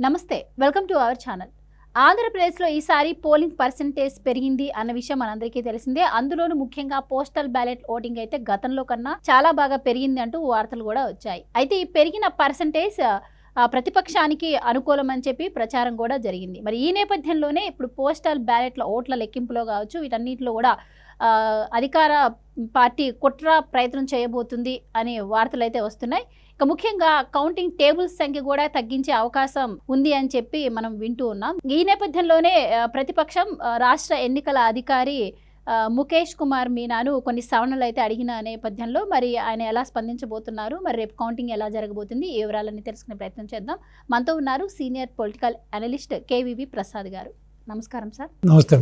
నమస్తే, welcome to our channel. ఆంధ్రప్రదేశ్లో ఈసారి పోలింగ్ పర్సెంటేజ్ పెరిగింది అన్న విషయం మనందరికీ తెలిసిందే. అందులోనూ ముఖ్యంగా పోస్టల్ బ్యాలెట్ ఓటింగ్ అయితే గతంలో కన్నా చాలా బాగా పెరిగింది అంటూ వార్తలు కూడా వచ్చాయి. అయితే ఈ పెరిగిన పర్సెంటేజ్ ప్రతిపక్షానికి అనుకూలం అని చెప్పి ప్రచారం కూడా జరిగింది. మరి ఈ నేపథ్యంలోనే ఇప్పుడు పోస్టల్ బ్యాలెట్ల ఓట్ల లెక్కింపులో కావచ్చు, వీటన్నిటిలో కూడా అధికార పార్టీ కుట్ర ప్రయత్నం చేయబోతుంది అనే వార్తలు అయితే వస్తున్నాయి. ఇక ముఖ్యంగా కౌంటింగ్ టేబుల్స్ సంఖ్య కూడా తగ్గించే అవకాశం ఉంది అని చెప్పి మనం వింటూ ఉన్నాం. ఈ నేపథ్యంలోనే ప్రతిపక్షం రాష్ట్ర ఎన్నికల అధికారి ముఖేష్ కుమార్ మీనాను కొన్ని సవరణలు అయితే అడిగిన నేపథ్యంలో మరి ఆయన ఎలా స్పందించబోతున్నారు, మరి రేపు కౌంటింగ్ ఎలా జరగబోతుంది, ఈ వివరాలన్నీ తెలుసుకునే ప్రయత్నం చేద్దాం. మనతో ఉన్నారు senior political analyst KVV Prasad గారు. నమస్కారం సార్. నమస్తే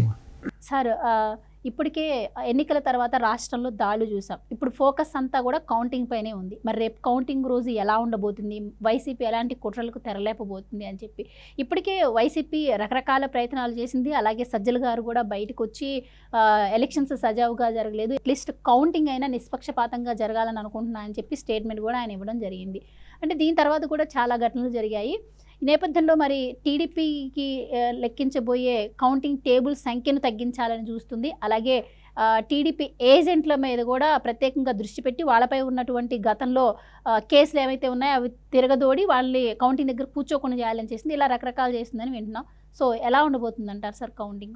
సార్. ఇప్పటికే ఎన్నికల తర్వాత రాష్ట్రంలో దాడులు చూసాం. ఇప్పుడు ఫోకస్ అంతా కూడా కౌంటింగ్ పైనే ఉంది. మరి రేపు కౌంటింగ్ రోజు ఎలా ఉండబోతుంది, వైసీపీ ఎలాంటి కుట్రలకు తెరలేపబోతుంది అని చెప్పి ఇప్పటికే వైసీపీ రకరకాల ప్రయత్నాలు చేసింది. అలాగే సజ్జల గారు కూడా బయటకు వచ్చి ఎలక్షన్స్ సజావుగా జరగలేదు, అట్లీస్ట్ కౌంటింగ్ అయినా నిష్పక్షపాతంగా జరగాలని అనుకుంటున్నా అని చెప్పి స్టేట్మెంట్ కూడా ఆయన ఇవ్వడం జరిగింది. అంటే దీని తర్వాత కూడా చాలా ఘటనలు జరిగాయి. ఈ నేపథ్యంలో మరి టీడీపీకి లెక్కించబోయే కౌంటింగ్ టేబుల్ సంఖ్యను తగ్గించాలని చూస్తుంది. అలాగే టీడీపీ ఏజెంట్ల మీద కూడా ప్రత్యేకంగా దృష్టి పెట్టి వాళ్ళపై ఉన్నటువంటి గతంలో కేసులు ఏవైతే ఉన్నాయో అవి తిరగదోడి వాళ్ళని కౌంటింగ్ దగ్గర కూర్చోకుండా చేయాలని చేసింది. ఇలా రకరకాలు చేసిందని వింటున్నాం. సో ఎలా ఉండబోతుంది అంటారు సార్ కౌంటింగ్?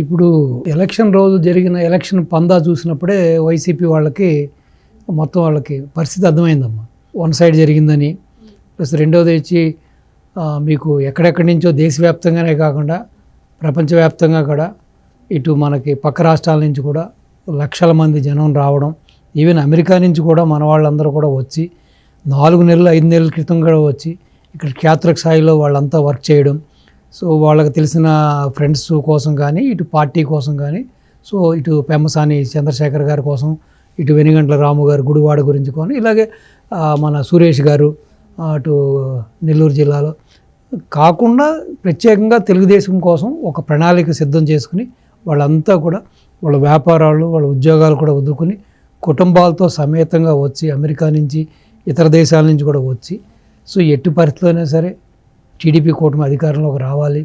ఇప్పుడు ఎలక్షన్ రోజు జరిగిన ఎలక్షన్ పందా చూసినప్పుడే వైసీపీ వాళ్ళకి మొత్తం వాళ్ళకి పరిస్థితి అర్థమైందమ్మా. వన్ సైడ్ జరిగిందని, ప్లస్ రెండోది వచ్చి మీకు ఎక్కడెక్కడి నుంచో దేశవ్యాప్తంగానే కాకుండా ప్రపంచవ్యాప్తంగా కూడా ఇటు మనకి పక్క రాష్ట్రాల నుంచి కూడా లక్షల మంది జనం రావడం, ఈవెన్ అమెరికా నుంచి కూడా మన వాళ్ళందరూ కూడా వచ్చి 4 నెలలు 5 నెలల క్రితం కూడా వచ్చి ఇక్కడ క్షేత్ర స్థాయిలో వాళ్ళంతా వర్క్ చేయడం. సో వాళ్ళకి తెలిసిన ఫ్రెండ్స్ కోసం కానీ, ఇటు పార్టీ కోసం కానీ, సో ఇటు పెమ్మసాని చంద్రశేఖర్ గారి కోసం, ఇటు వెనిగంట్ల రాము గారు గుడివాడ గురించి కానీ, ఇలాగే మన సురేష్ గారు అటు నెల్లూరు జిల్లాలో కాకుండా ప్రత్యేకంగా తెలుగుదేశం కోసం ఒక ప్రణాళిక సిద్ధం చేసుకుని వాళ్ళంతా కూడా వాళ్ళ వ్యాపారాలు వాళ్ళ ఉద్యోగాలు కూడా వదులుకొని కుటుంబాలతో సమేతంగా వచ్చి అమెరికా నుంచి ఇతర దేశాల నుంచి కూడా వచ్చి సో ఎట్టి పరిస్థితుల్లోనే సరే టీడీపీ కూటమి అధికారంలోకి రావాలి,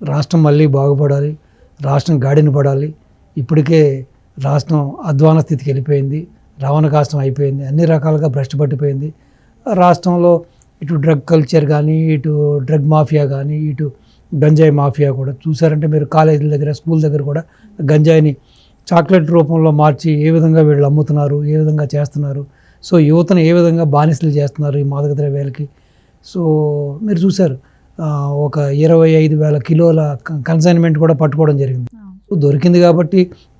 రాష్ట్రం మళ్ళీ బాగుపడాలి, రాష్ట్రం గాడిన పడాలి. ఇప్పటికే రాష్ట్రం అధ్వాన స్థితికి వెళ్ళిపోయింది, రవాణ కాష్టం అయిపోయింది, అన్ని రకాలుగా భ్రష్టు పట్టిపోయింది. రాష్ట్రంలో ఇటు డ్రగ్ కల్చర్ కానీ, ఇటు డ్రగ్ మాఫియా కానీ, ఇటు గంజాయి మాఫియా కూడా చూసారంటే మీరు కాలేజీల దగ్గర స్కూల్ దగ్గర కూడా గంజాయిని చాక్లెట్ రూపంలో మార్చి ఏ విధంగా వీళ్ళు అమ్ముతున్నారు, ఏ విధంగా చేస్తున్నారు, సో యువతను ఏ విధంగా బానిసలు చేస్తున్నారు ఈ మాదక ద్రవ్యాలకి. సో మీరు చూసారు ఒక 25,000 కిలోల కన్సైన్మెంట్ కూడా పట్టుకోవడం జరిగింది. దొరికింది కాబట్టి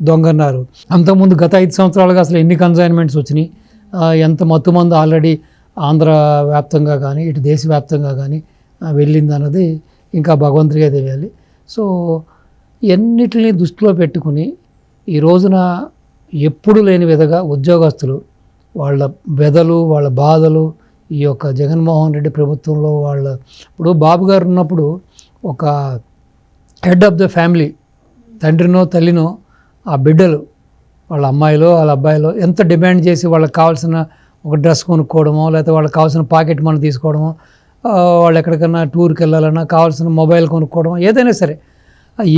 దొంగన్నారు. అంతకుముందు గత 5 సంవత్సరాలుగా అసలు ఎన్ని కన్సైన్మెంట్స్ వచ్చినాయి, ఎంత మత్తుమందు ఆల్రెడీ ఆంధ్ర వ్యాప్తంగా కానీ ఇటు దేశవ్యాప్తంగా కానీ వెళ్ళింది అన్నది ఇంకా భగవంతుడిగా తెలియాలి. సో ఎన్నిటిని దృష్టిలో పెట్టుకుని ఈ రోజున ఎప్పుడు లేని విధంగా ఉద్యోగస్తులు వాళ్ళ బెదలు వాళ్ళ బాధలు ఈ యొక్క జగన్మోహన్ రెడ్డి ప్రభుత్వంలో ఇప్పుడు బాబు గారు ఉన్నప్పుడు ఒక హెడ్ ఆఫ్ ద ఫ్యామిలీ తండ్రినో తల్లినో ఆ బిడ్డలు వాళ్ళ అమ్మాయిలో వాళ్ళ అబ్బాయిలో ఎంత డిమాండ్ చేసి వాళ్ళకి కావాల్సిన ఒక డ్రెస్ కొనుక్కోవడమో, లేకపోతే వాళ్ళకి కావాల్సిన పాకెట్ మనీ తీసుకోవడమో, వాళ్ళు ఎక్కడికన్నా టూర్కి వెళ్ళాలన్నా కావాల్సిన మొబైల్ కొనుక్కోవడమో, ఏదైనా సరే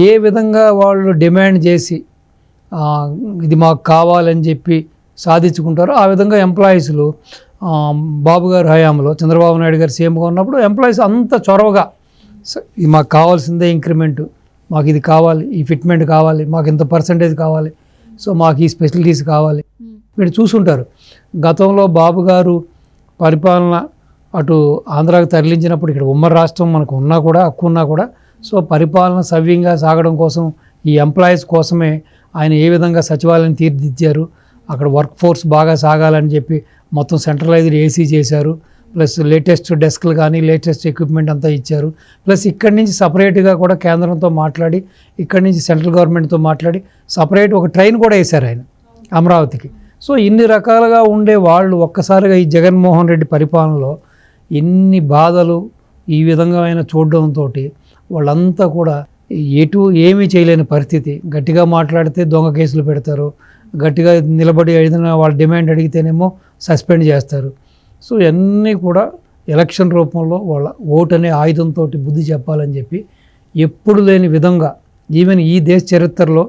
ఏ విధంగా వాళ్ళు డిమాండ్ చేసి ఇది మాకు కావాలని చెప్పి సాధించుకుంటారో ఆ విధంగా ఎంప్లాయీస్లు బాబు గారు హయాంలో చంద్రబాబు నాయుడు గారు సీఎంగా ఉన్నప్పుడు ఎంప్లాయీస్ అంత చొరవగా ఇది మాకు కావాల్సిందే ఇంక్రిమెంటు, మాకు ఇది కావాలి, ఈ ఫిట్మెంట్ కావాలి, మాకు ఇంత పర్సంటేజ్ కావాలి, సో మాకు ఈ స్పెషలిటీస్ కావాలి. మీరు చూసుంటారు గతంలో బాబు గారు పరిపాలన అటు ఆంధ్రాకి తరలించినప్పుడు ఇక్కడ ఉమ్మడి రాష్ట్రం మనకు ఉన్నా కూడా హక్కు ఉన్నా కూడా సో పరిపాలన సవ్యంగా సాగడం కోసం ఈ ఎంప్లాయీస్ కోసమే ఆయన ఏ విధంగా సచివాలయం తీర్చిదిద్దారు, అక్కడ వర్క్ ఫోర్స్ బాగా సాగాలని చెప్పి మొత్తం సెంట్రలైజ్డ్ ఏసీ చేశారు, ప్లస్ లేటెస్ట్ డెస్క్లు కానీ లేటెస్ట్ ఎక్విప్మెంట్ అంతా ఇచ్చారు. ప్లస్ ఇక్కడి నుంచి సపరేట్గా కూడా కేంద్రంతో మాట్లాడి ఇక్కడి నుంచి సెంట్రల్ గవర్నమెంట్తో మాట్లాడి సపరేట్ ఒక ట్రైన్ కూడా వేశారు ఆయన అమరావతికి. సో ఇన్ని రకాలుగా ఉండే వాళ్ళు ఒక్కసారిగా ఈ జగన్మోహన్ రెడ్డి పరిపాలనలో ఇన్ని బాధలు ఈ విధంగా ఆయన చూడడంతో వాళ్ళంతా కూడా ఏమీ చేయలేని పరిస్థితి. గట్టిగా మాట్లాడితే దొంగ కేసులు పెడతారు, గట్టిగా నిలబడి ఏదైనా వాళ్ళ డిమాండ్ అడిగితేనేమో సస్పెండ్ చేస్తారు. సో ఇవన్నీ కూడా ఎలక్షన్ రూపంలో వాళ్ళ ఓటు అనే ఆయుధంతో బుద్ధి చెప్పాలని చెప్పి ఎప్పుడు లేని విధంగా ఈవెన్ ఈ దేశ చరిత్రలో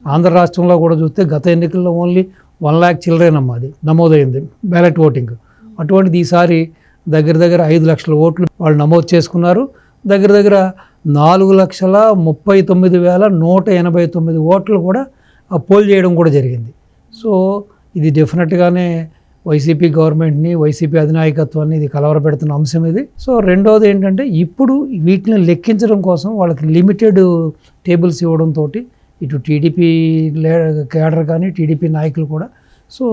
ఆంధ్ర రాష్ట్రంలో కూడా చూస్తే గత ఎన్నికల్లో ఓన్లీ 1 lakh చిల్లరేనమ్మా అది నమోదైంది బ్యాలెట్ ఓటింగ్. అటువంటిది ఈసారి దగ్గర దగ్గర 5 లక్షల ఓట్లు వాళ్ళు నమోదు చేసుకున్నారు. దగ్గర దగ్గర 4,39,189 ఓట్లు కూడా పోల్ చేయడం కూడా జరిగింది. సో ఇది డెఫినెట్గానే వైసీపీ గవర్నమెంట్ని, వైసీపీ అధినాయకత్వాన్ని ఇది కలవరపెడుతున్న అంశం ఇది. సో రెండవది ఏంటంటే ఇప్పుడు వీటిని లెక్కించడం కోసం వాళ్ళకి లిమిటెడ్ టేబుల్స్ ఇవ్వడంతో ఇటు టీడీపీ కేడర్ కానీ టీడీపీ నాయకులు కూడా సో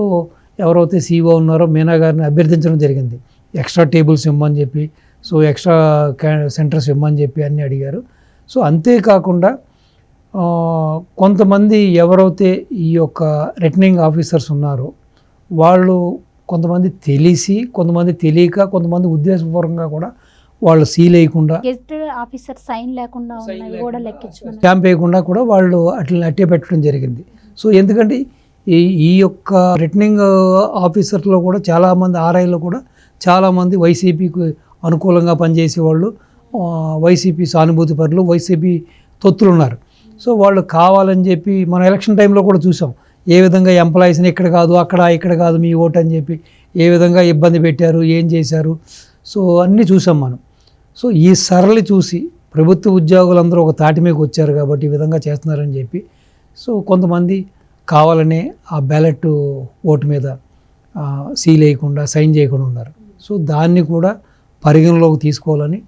ఎవరైతే సీఓ ఉన్నారో మీనా గారిని అభ్యర్థించడం జరిగింది. ఎక్స్ట్రా టేబుల్స్ ఇవ్వమని చెప్పి, సో ఎక్స్ట్రా సెంటర్స్ ఇవ్వమని చెప్పి అన్నీ అడిగారు. సో అంతేకాకుండా కొంతమంది ఎవరైతే ఈ యొక్క రిటర్నింగ్ ఆఫీసర్స్ ఉన్నారో వాళ్ళు కొంతమంది తెలిసి, కొంతమంది తెలియక, కొంతమంది ఉద్దేశపూర్వకంగా కూడా వాళ్ళు సీల్ వేయకుండా, గెజిటెడ్ ఆఫీసర్ సైన్ లేకుండా ఉన్నవి కూడా లెక్కించమని, స్టాంప్ వేయకుండా కూడా వాళ్ళు అట్టే పెట్టడం జరిగింది. సో ఎందుకంటే ఈ యొక్క రిటర్నింగ్ ఆఫీసర్లో కూడా చాలామంది ఆర్ఐలో కూడా చాలామంది వైసీపీకి అనుకూలంగా పనిచేసేవాళ్ళు, వైసీపీ సానుభూతి పరులు, వైసీపీ తొత్తులు ఉన్నారు. సో వాళ్ళు కావాలని చెప్పి మన ఎలక్షన్ టైంలో కూడా చూసాం ఏ విధంగా ఎంప్లాయీస్ని ఇక్కడ కాదు ఇక్కడ కాదు మీ ఓటు అని చెప్పి ఏ విధంగా ఇబ్బంది పెట్టారు, ఏం చేశారు. సో అన్నీ చూసాం మనం. సో ఈ సరళి చూసి ప్రభుత్వ ఉద్యోగులందరూ ఒక తాటి మీదకి వచ్చారు కాబట్టి ఈ విధంగా చేస్తున్నారని చెప్పి సో కొంతమంది కావాలనే ఆ బ్యాలెట్ ఓటు మీద సీల్ వేయకుండా, సైన్ చేయకుండా ఉన్నారు. సో దాన్ని కూడా పరిగణలోకి తీసుకోవాలని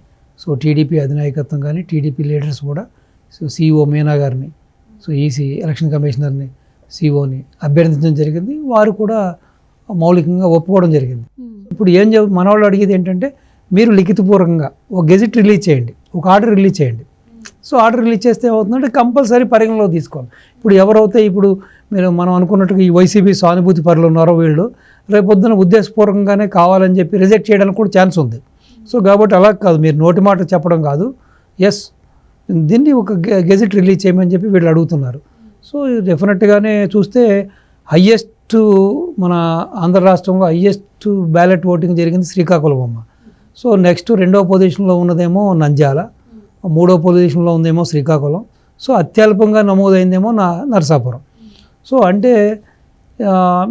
సో టీడీపీ అధినాయకత్వం కానీ టీడీపీ లీడర్స్ కూడా సో సీఓ మీనా గారిని, సో ఈసీ ఎలక్షన్ కమిషనర్ని, సీఓని అభ్యర్థించడం జరిగింది. వారు కూడా మౌలికంగా ఒప్పుకోవడం జరిగింది. ఇప్పుడు మన వాళ్ళు అడిగేది ఏంటంటే మీరు లిఖితపూర్వకంగా ఒక గెజిట్ రిలీజ్ చేయండి, ఒక ఆర్డర్ రిలీజ్ చేయండి. సో ఆర్డర్ రిలీజ్ చేస్తే ఏమవుతుందంటే కంపల్సరీ పరిగణలోకి తీసుకోవాలి. ఇప్పుడు ఎవరైతే ఇప్పుడు మనం అనుకున్నట్టుగా ఈ వైసీపీ సానుభూతి పరులు ఉన్నారో వీళ్ళు రేపొద్దున ఉద్దేశపూర్వకంగానే కావాలని చెప్పి రిజెక్ట్ చేయడానికి కూడా ఛాన్స్ ఉంది. సో కాబట్టి అలా కాదు, మీరు నోటి మాట చెప్పడం కాదు, ఎస్ దీన్ని ఒక గెజిట్ రిలీజ్ చేయమని చెప్పి వీళ్ళు అడుగుతున్నారు. సో డెఫినెట్గానే చూస్తే హయ్యెస్ట్ మన ఆంధ్ర రాష్ట్రంలో హయ్యెస్ట్ బ్యాలెట్ ఓటింగ్ జరిగింది శ్రీకాకుళం అమ్మ. సో నెక్స్ట్ 2వ పొజిషన్లో ఉన్నదేమో నంద్యాల, 3వ పొజిషన్లో ఉందేమో శ్రీకాకుళం. సో అత్యల్పంగా నమోదైందేమో నరసాపురం. సో అంటే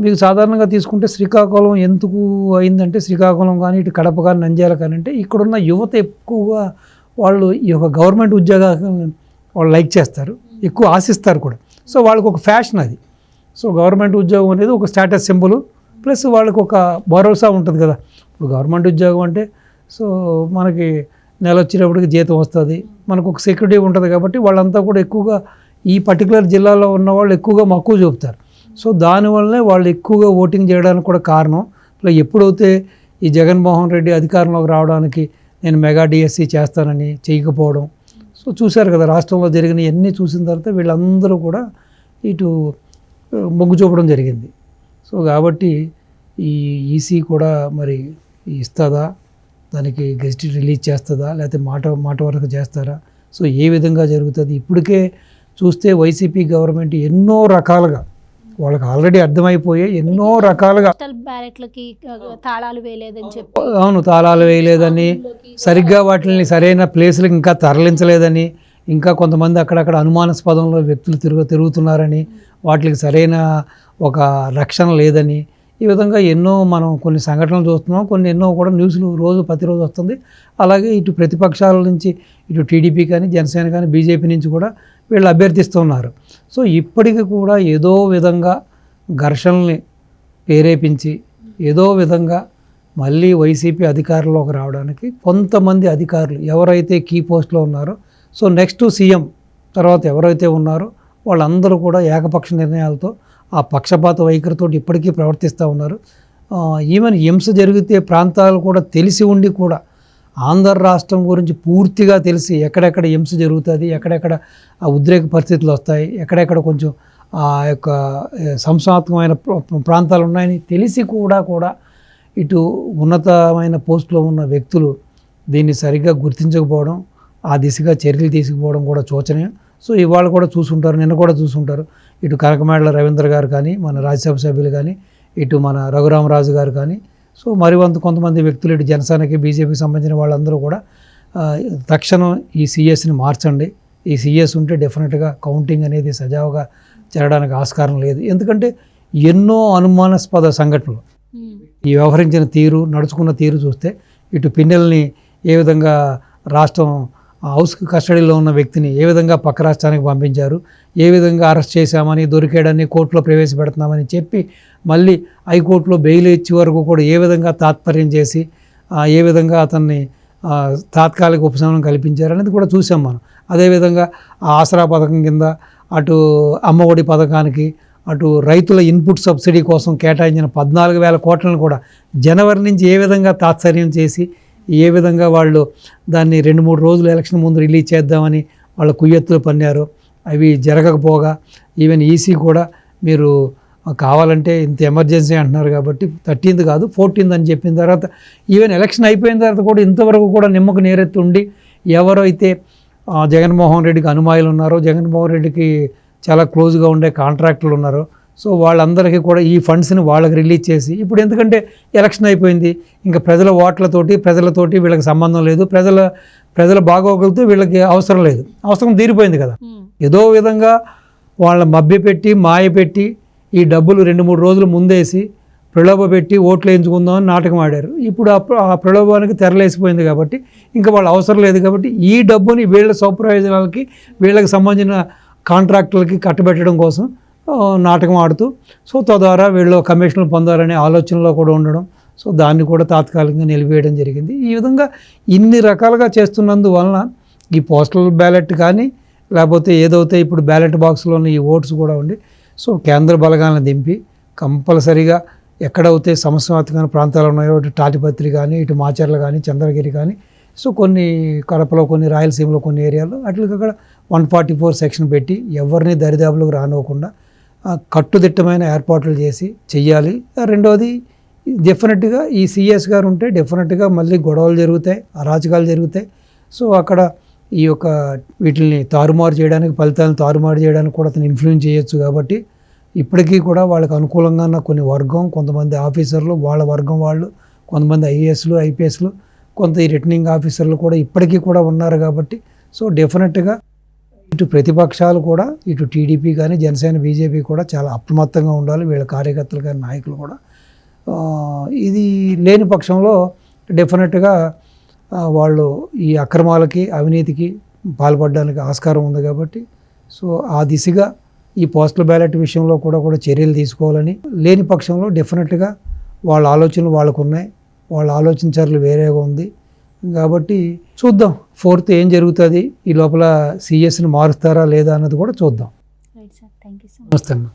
మీకు సాధారణంగా తీసుకుంటే శ్రీకాకుళం ఎందుకు అయిందంటే శ్రీకాకుళం కానీ ఇటు కడప కానీ నంద్యాల కానీ అంటే ఇక్కడున్న యువత ఎక్కువగా వాళ్ళు ఈ యొక్క గవర్నమెంట్ ఉద్యోగాలను వాళ్ళు లైక్ చేస్తారు, ఎక్కువ ఆశిస్తారు కూడా. సో వాళ్ళకు ఒక ఫ్యాషన్ అది. సో గవర్నమెంట్ ఉద్యోగం అనేది ఒక స్టేటస్ సింబల్, ప్లస్ వాళ్ళకు ఒక భరోసా ఉంటుంది కదా. ఇప్పుడు గవర్నమెంట్ ఉద్యోగం అంటే సో మనకి నెల వచ్చేటప్పటికి జీతం వస్తుంది, మనకు ఒక సెక్యూరిటీ ఉంటుంది కాబట్టి వాళ్ళంతా కూడా ఎక్కువగా ఈ పర్టికులర్ జిల్లాలో ఉన్న వాళ్ళు ఎక్కువగా మక్కువ చూపుతారు. సో దానివల్లనే వాళ్ళు ఎక్కువగా ఓటింగ్ చేయడానికి కూడా కారణం. ఇట్లా ఎప్పుడైతే ఈ జగన్మోహన్ రెడ్డి అధికారంలోకి రావడానికి నేను మెగా డిఎస్సి చేస్తానని చేయకపోవడం, సో చూశారు కదా రాష్ట్రంలో జరిగిన అన్నీ చూసిన తర్వాత వీళ్ళందరూ కూడా ఇటు మొగ్గు చూపడం జరిగింది. సో కాబట్టి ఈ ఈసీ కూడా మరి ఇస్తుందా, దానికి గెజిట్ రిలీజ్ చేస్తుందా, లేకపోతే మాట వరకు చేస్తారా, సో ఏ విధంగా జరుగుతుంది. ఇప్పటికే చూస్తే వైసీపీ గవర్నమెంట్ ఎన్నో రకాలుగా వాళ్ళకి ఆల్రెడీ అర్థమైపోయే ఎన్నో రకాలుగా బ్యాలెట్లకి తాళాలు వేయలేదని చెప్పి, అవును తాళాలు వేయలేదని, సరిగ్గా వాటిని సరైన ప్లేస్లకు ఇంకా తరలించలేదని, ఇంకా కొంతమంది అక్కడక్కడ అనుమానాస్పదంలో వ్యక్తులు తిరుగుతున్నారని, వాటికి సరైన ఒక రక్షణ లేదని, ఈ విధంగా ఎన్నో మనం కొన్ని సంఘటనలు చూస్తున్నాం. కొన్ని ఎన్నో కూడా న్యూస్లు ప్రతిరోజు వస్తుంది. అలాగే ఇటు ప్రతిపక్షాల నుంచి ఇటు టీడీపీ కానీ జనసేన కానీ బీజేపీ నుంచి కూడా వీళ్ళు అభ్యర్థిస్తున్నారు. సో ఇప్పటికీ కూడా ఏదో విధంగా ఘర్షణల్ని ప్రేరేపించి ఏదో విధంగా మళ్ళీ వైసీపీ అధికారంలోకి రావడానికి కొంతమంది అధికారులు ఎవరైతే కీ పోస్ట్లో ఉన్నారో, సో నెక్స్ట్ సీఎం తర్వాత ఎవరైతే ఉన్నారో వాళ్ళందరూ కూడా ఏకపక్ష నిర్ణయాలతో ఆ పక్షపాత వైఖరితో ఇప్పటికీ ప్రవర్తిస్తూ ఉన్నారు. ఈవెన్ హింస జరిగితే ప్రాంతాలు కూడా తెలిసి ఉండి కూడా ఆంధ్ర రాష్ట్రం గురించి పూర్తిగా తెలిసి ఎక్కడెక్కడ హింస జరుగుతుంది, ఎక్కడెక్కడ ఆ ఉద్రేక పరిస్థితులు వస్తాయి, ఎక్కడెక్కడ కొంచెం ఆ యొక్క సంస్థాత్మకమైన ప్రాంతాలు ఉన్నాయని తెలిసి కూడా ఇటు ఉన్నతమైన పోస్టులో ఉన్న వ్యక్తులు దీన్ని సరిగ్గా గుర్తించకపోవడం, ఆ దిశగా చర్యలు తీసుకుపోవడం కూడా శోచనీయం. సో ఇవాళ కూడా చూసుంటారు, నిన్న కూడా చూసుంటారు. ఇటు కనకమేడల రవీంద్ర గారు కానీ, మన రాజ్యసభ సభ్యులు కానీ, ఇటు మన రఘురామరాజు గారు కానీ, సో మరి కొంతమంది వ్యక్తులు ఇటు జనసేనకి బీజేపీకి సంబంధించిన వాళ్ళందరూ కూడా తక్షణం ఈ సిఎస్ని మార్చండి, ఈ సిఎస్ ఉంటే డెఫినెట్గా కౌంటింగ్ అనేది సజావుగా జరగడానికి ఆస్కారం లేదు. ఎందుకంటే ఎన్నో అనుమానాస్పద సంఘటనలు ఈ వ్యవహరించిన తీరు, నడుచుకున్న తీరు చూస్తే ఇటు పిన్నెల్ని ఏ విధంగా రాష్ట్రం హౌస్ కస్టడీలో ఉన్న వ్యక్తిని ఏ విధంగా పక్క రాష్ట్రానికి పంపించారు, ఏ విధంగా అరెస్ట్ చేశామని, దొరికాడని, కోర్టులో ప్రవేశపెడుతున్నామని చెప్పి మళ్ళీ హైకోర్టులో బెయిల్ ఇచ్చే వరకు కూడా ఏ విధంగా తాత్పర్యం చేసి ఏ విధంగా అతన్ని తాత్కాలిక ఉపశమనం కల్పించారు అనేది కూడా చూసాం మనం. అదేవిధంగా ఆసరా పథకం కింద అటు అమ్మఒడి పథకానికి, అటు రైతుల ఇన్పుట్ సబ్సిడీ కోసం కేటాయించిన 14,000 కోట్లను కూడా జనవరి నుంచి ఏ విధంగా తాత్సర్యం చేసి ఏ విధంగా వాళ్ళు దాన్ని 2-3 రోజులు ఎలక్షన్ ముందు రిలీజ్ చేద్దామని వాళ్ళ కుయ్యెత్తులు పన్నారు. అవి జరగకపోగా ఈవెన్ ఈసీ కూడా మీరు కావాలంటే ఇంత ఎమర్జెన్సీ అంటున్నారు కాబట్టి 13th కాదు 14th అని చెప్పిన తర్వాత ఈవెన్ ఎలక్షన్ అయిపోయిన తర్వాత కూడా ఇంతవరకు కూడా నిమ్మకు నీరెత్తి ఉండి ఎవరైతే జగన్మోహన్ రెడ్డికి అనుమాయులు ఉన్నారో, జగన్మోహన్ రెడ్డికి చాలా క్లోజ్గా ఉండే కాంట్రాక్టులు ఉన్నారో, సో వాళ్ళందరికీ కూడా ఈ ఫండ్స్ని వాళ్ళకి రిలీజ్ చేసి ఇప్పుడు ఎందుకంటే ఎలక్షన్ అయిపోయింది, ఇంకా ప్రజల ప్రజలతోటి వీళ్ళకి సంబంధం లేదు, ప్రజల బాగోగులతో వీళ్ళకి అవసరం లేదు, అవసరం తీరిపోయింది కదా. ఏదో విధంగా వాళ్ళ మభ్యపెట్టి మాయపెట్టి ఈ డబ్బులు 2-3 రోజులు ముందేసి ప్రలోభ పెట్టి ఓట్లు వేయించుకుందామని నాటకం ఆడారు. ఇప్పుడు ఆ ప్రలోభానికి తెరలేసిపోయింది కాబట్టి ఇంకా వాళ్ళు అవసరం లేదు కాబట్టి ఈ డబ్బుని వీళ్ళ స్వప్రయోజనాలకి, వీళ్ళకి సంబంధించిన కాంట్రాక్టులకి కట్టబెట్టడం కోసం నాటకం ఆడుతూ సో తద్వారా వీళ్ళు కమిషన్లు పొందాలనే ఆలోచనలో కూడా ఉండడం, సో దాన్ని కూడా తాత్కాలికంగా నిలిపేయడం జరిగింది. ఈ విధంగా ఇన్ని రకాలుగా చేస్తున్నందువలన ఈ పోస్టల్ బ్యాలెట్ కానీ లేకపోతే ఏదైతే ఇప్పుడు బ్యాలెట్ బాక్స్లో ఉన్న ఈ ఓట్స్ కూడా ఉండి సో కేంద్ర బలగాలను దింపి కంపల్సరీగా ఎక్కడైతే సమస్యాత్మకమైన ప్రాంతాలు ఉన్నాయో ఇటు తాటిపత్రి కానీ, ఇటు మాచర్ల కానీ, చంద్రగిరి కానీ, సో కొన్ని కడపలో, కొన్ని రాయలసీమలో కొన్ని ఏరియాల్లో అట్లకి అక్కడ 144 సెక్షన్ పెట్టి ఎవరిని దరిదాపులకు రానివ్వకుండా కట్టుదిట్టమైన ఏర్పాట్లు చేసి చెయ్యాలి. రెండవది డెఫినెట్గా ఈ సిఎస్ గారు ఉంటే డెఫినెట్గా మళ్ళీ గొడవలు జరుగుతాయి, అరాచకాలు జరుగుతాయి. సో అక్కడ ఈ యొక్క వీటిని తారుమారు చేయడానికి, ఫలితాలను తారుమారు చేయడానికి కూడా అతను ఇన్ఫ్లుయెన్స్ చేయొచ్చు. కాబట్టి ఇప్పటికీ కూడా వాళ్ళకి అనుకూలంగా ఉన్న కొన్ని వర్గం, కొంతమంది ఆఫీసర్లు, వాళ్ళ వర్గం వాళ్ళు, కొంతమంది ఐఏఎస్లు, ఐపీఎస్లు, కొంత ఈ రిటర్నింగ్ ఆఫీసర్లు కూడా ఇప్పటికీ కూడా ఉన్నారు. కాబట్టి సో డెఫినెట్గా ఇటు ప్రతిపక్షాలు కూడా, ఇటు టీడీపీ కానీ, జనసేన, బీజేపీ కూడా చాలా అప్రమత్తంగా ఉండాలి. వీళ్ళ కార్యకర్తలు కానీ, నాయకులు కూడా. ఇది లేని పక్షంలో డెఫినెట్గా వాళ్ళు ఈ అక్రమాలకి, అవినీతికి పాల్పడడానికి ఆస్కారం ఉంది. కాబట్టి సో ఆ దిశగా ఈ పోస్టల్ బ్యాలెట్ విషయంలో కూడా చర్యలు తీసుకోవాలని, లేని పక్షంలో డెఫినెట్గా వాళ్ళ ఆలోచనలు వాళ్ళకు ఉన్నాయి, వాళ్ళ ఆలోచించారు వేరేగా ఉంది. కాబట్టి చూద్దాం 4th ఏం జరుగుతుంది, ఈ లోపల సిఎస్ని మారుస్తారా లేదా అన్నది కూడా చూద్దాం. Right sir, thank you so much. నమస్తే అమ్మా.